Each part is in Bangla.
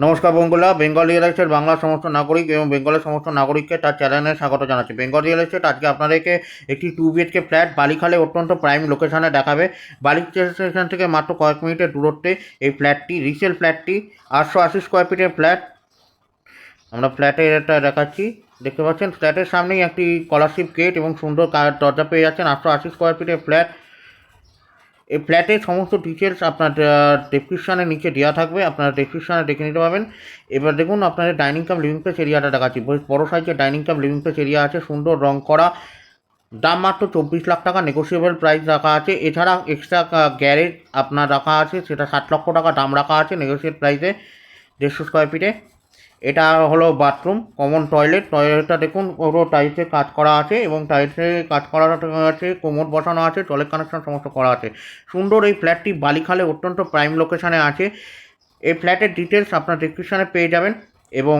নমস্কার বন্ধুরা, বেঙ্গল রিয়েল এস্টেট বাংলার সমস্ত নাগরিক এবং বেঙ্গলের সমস্ত নাগরিককে তার চ্যানেলে স্বাগত জানাচ্ছি। বেঙ্গল রিয়েল এস্টেট আজকে আপনাদেরকে একটি 2 BHK ফ্ল্যাট বালিখালে অত্যন্ত প্রাইম লোকেশনে দেখাবে। বালি স্টেশন থেকে মাত্র কয়েক মিনিটের দূরত্বে এই ফ্ল্যাটটি, রিসেল ফ্ল্যাটটি 880 স্কোয়ার ফিটের ফ্ল্যাট। আমরা ফ্ল্যাটের এটা দেখাচ্ছি, দেখতে পাচ্ছেন ফ্ল্যাটের সামনেই একটি স্কলারশিপ গেট এবং সুন্দর দরজা পেয়ে যাচ্ছেন। 880 স্কোয়ার ফিটের ফ্ল্যাট। এই ফ্ল্যাটের সমস্ত ডিটেলস আপনার ডেসক্রিপশানের নিচে দেওয়া থাকবে, আপনারা ডেসক্রিপশানে দেখে নিতে পারবেন। এবার দেখুন আপনাদের ডাইনিং কাম লিভিং স্পেস এরিয়াটা দেখাচ্ছি। বড় সাইজের ডাইনিং কাম লিভিং স্পেস এরিয়া আছে, সুন্দর রং করা, দাম মাত্র 24 লাখ টাকা, নেগোসিয়েবল প্রাইস রাখা আছে। এছাড়া এক্সট্রা গ্যারেজ আপনার রাখা আছে, সেটা 60 লক্ষ টাকা দাম রাখা আছে নেগোসিয়েবল প্রাইসে। 150 স্কোয়ার ফিটে এটা হলো বাথরুম, কমন টয়লেটটা দেখুন পুরো টাইলসে কাজ করা আছে এবং টাইলসে কাজ করা আছে, কোমোড বসানো আছে, টয়লেট কানেকশন সমস্ত করা আছে। সুন্দর এই ফ্ল্যাটটি বালিখালে অত্যন্ত প্রাইম লোকেশানে আছে। এই ফ্ল্যাটের ডিটেলস আপনার ডেসক্রিপশানে পেয়ে যাবেন এবং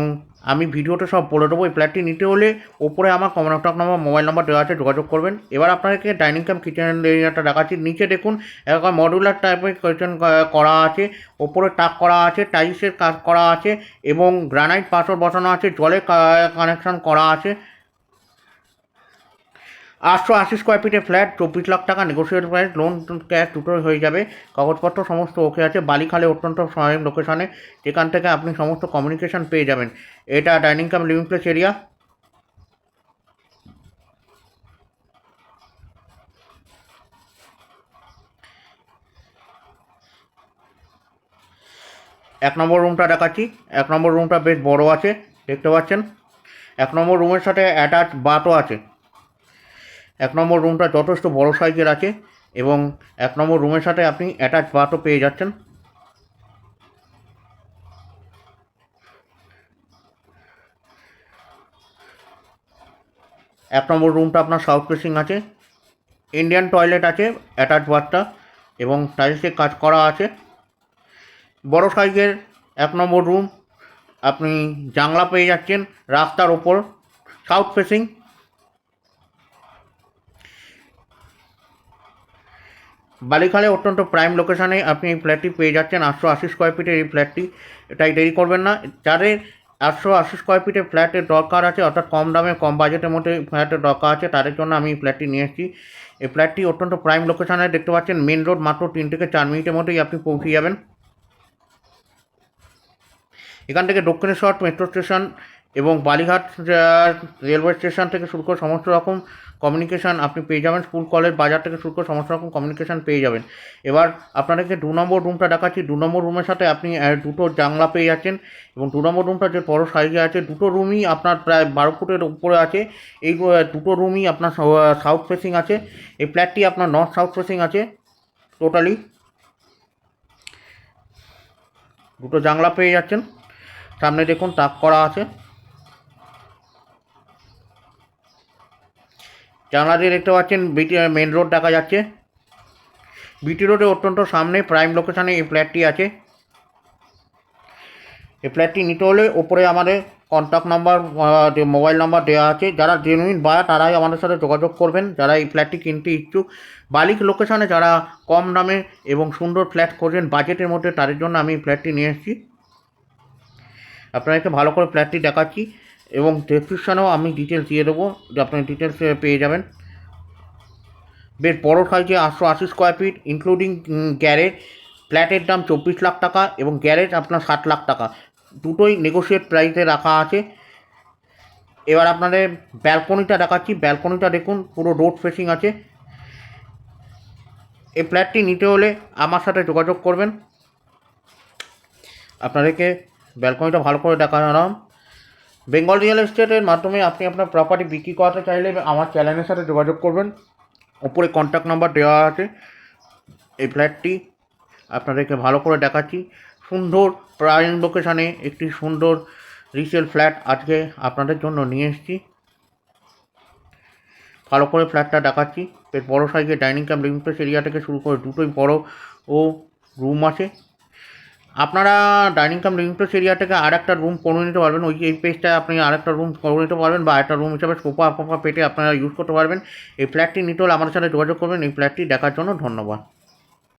আমি ভিডিওতে সব বলে দেবো। এই ফ্ল্যাটটি নিতে হলে ওপরে আমার কন্ট্যাক্ট নাম্বার, মোবাইল নাম্বার দেওয়া আছে, যোগাযোগ করবেন। এবার আপনাদেরকে ডাইনিং কাম কিচেন এরিয়াটা দেখাচ্ছি। নিচে দেখুন একটা মডুলার টাইপের কিচেন করা আছে, ওপরে টাক করা আছে, টাইলসের কাজ করা আছে এবং গ্রানাইট পাথর বসানো আছে, জলের কানেকশন করা আছে। 880 স্কোয়ার ফিটের ফ্ল্যাট, 24 লাখ টাকা, নেগোসিয়েবল প্রাইস, লোন ক্যাশ দুটোই হয়ে যাবে। কাগজপত্র সমস্ত ওকে আছে। বালিখালে অত্যন্ত প্রাইম লোকেশনে, যেখান থেকে আপনি সমস্ত কমিউনিকেশন পেয়ে যাবেন। এটা ডাইনিং কাম লিভিং প্লেস এরিয়া। এক নম্বর রুমটা দেখাচ্ছি। এক নম্বর রুমটা বেশ বড় আছে, দেখতে পাচ্ছেন। এক নম্বর রুমের সাথে অ্যাটাচ বাথও আছে। এক নম্বর রুমটা যথেষ্ট বড় সাইজের আছে এবং এক নম্বর রুমের সাথে আপনি অ্যাটাচ বাথও পেয়ে যাচ্ছেন। এক নম্বর রুমটা আপনার সাউথ ফেসিং আছে, ইন্ডিয়ান টয়লেট আছে, অ্যাটাচ বাথটা এবং টাইলসে কাজ করা আছে। বড় সাইজের এক নম্বর রুম, আপনি জানলা পেয়ে যাচ্ছেন রাস্তার ওপর, সাউথ ফেসিং। বালিখালে অত্যন্ত প্রাইম লোকেশানে আপনি এই ফ্ল্যাটটি পেয়ে যাচ্ছেন। 880 স্কোয়ার ফিটের এই ফ্ল্যাটটি, এটাই দেরি করবেন না। যাদের 880 স্কোয়ার ফিটের ফ্ল্যাটের দরকার আছে, অর্থাৎ কম দামে কম বাজেটের মধ্যে ফ্ল্যাটের দরকার আছে, তাদের জন্য আমি এই ফ্ল্যাটটি নিয়ে এসেছি। এই ফ্ল্যাটটি অত্যন্ত প্রাইম লোকেশানে, দেখতে পাচ্ছেন মেন রোড, মাত্র 3 থেকে 4 মিনিটের মধ্যেই আপনি পৌঁছে যাবেন। এখান থেকে দক্ষিণেশ্বর মেট্রো স্টেশন এবং বালিঘাট রেলওয়ে স্টেশন থেকে শুরু করে সমস্ত রকম কমিউনিকেশান আপনি পেয়ে যাবেন। স্কুল কলেজ বাজার থেকে শুরু করে সমস্ত রকম কমিউনিকেশান পেয়ে যাবেন। এবার আপনাদেরকে 2 নম্বর রুমটা দেখাচ্ছি। 2 নম্বর রুমের সাথে আপনি দুটো জানলা পেয়ে যাচ্ছেন এবং 2 নম্বর রুমটা যে বড় সাইজে আছে, দুটো রুমই আপনার প্রায় 12 ফুটের উপরে আছে। এই দুটো রুমই আপনার সাউথ ফেসিং আছে। এই ফ্ল্যাটটি আপনার নর্থ সাউথ ফেসিং আছে টোটালি। দুটো জানলা পেয়ে যাচ্ছেন, সামনে দেখুন তাক করা আছে। জানলা দিয়ে দেখতে পাচ্ছেন বিটি মেন রোড দেখা যাচ্ছে। বিটি রোডে অত্যন্ত সামনে প্রাইম লোকেশানে এই ফ্ল্যাটটি আছে। এই ফ্ল্যাটটি নিতে হলে ওপরে আমাদের কন্ট্যাক্ট নাম্বার, মোবাইল নাম্বার দেওয়া আছে। যারা জেনুইন বায়ার তারাই আমাদের সাথে যোগাযোগ করবেন, যারা এই ফ্ল্যাটটি কিনতে ইচ্ছুক। বালিক লোকেশানে যারা কম দামে এবং সুন্দর ফ্ল্যাট খোঁজেন বাজেটের মধ্যে, তাদের জন্য আমি এই ফ্ল্যাটটি নিয়ে এসেছি। আপনাদেরকে ভালো করে ফ্ল্যাটটি দেখাচ্ছি এবং ডেসক্রিপশানেও আমি ডিটেলস দিয়ে দেবো, যে আপনি ডিটেলস পেয়ে যাবেন। বেশ বড় সাইজে 880 স্কোয়ার ফিট ইনক্লুডিং গ্যারেজ। ফ্ল্যাটের দাম 24 লাখ টাকা এবং গ্যারেজ আপনার 60 লাখ টাকা, দুটোই নেগোশিয়েট প্রাইসে রাখা আছে। এবার আপনাদের ব্যালকনিটা দেখাচ্ছি। ব্যালকনিটা দেখুন পুরো রোড ফেসিং আছে। এই ফ্ল্যাটটি নিতে হলে আমার সাথে যোগাযোগ করবেন। আপনাদেরকে ব্যালকনিটা ভালো করে দেখালাম। বেঙ্গল রিয়েল এস্টেটের মাধ্যমে আপনি আপনার প্রপার্টি বিক্রি করাতে চাইলে আমার চ্যানেলের সাথে যোগাযোগ করবেন। ওপরে কন্ট্যাক্ট নাম্বার দেওয়া আছে। এই ফ্ল্যাটটি আপনাদেরকে ভালো করে দেখাচ্ছি। সুন্দর প্রাইম লোকেশানে একটি সুন্দর রিসেল ফ্ল্যাট আজকে আপনাদের জন্য নিয়ে এসেছি। ভালো করে ফ্ল্যাটটা দেখাচ্ছি। বেশ বড়ো সাইজের ডাইনিং কাম লিভিং স্পেস এরিয়া থেকে শুরু করে দুটোই বড় ও রুম আছে। আপনারা ডাইনিং কাম লিভিং স্পেস এরিয়া থেকে আর একটা রুম করে নিতে পারবেন। এই পেজটায় আপনি আর একটা রুম করে নিতে পারবেন বা একটা রুম হিসাবে সোফা পেটে আপনারা ইউজ করতে পারবেন। এই ফ্ল্যাটটি নিতে হলে আমাদের সাথে যোগাযোগ করবেন। এই ফ্ল্যাটটি দেখার জন্য ধন্যবাদ।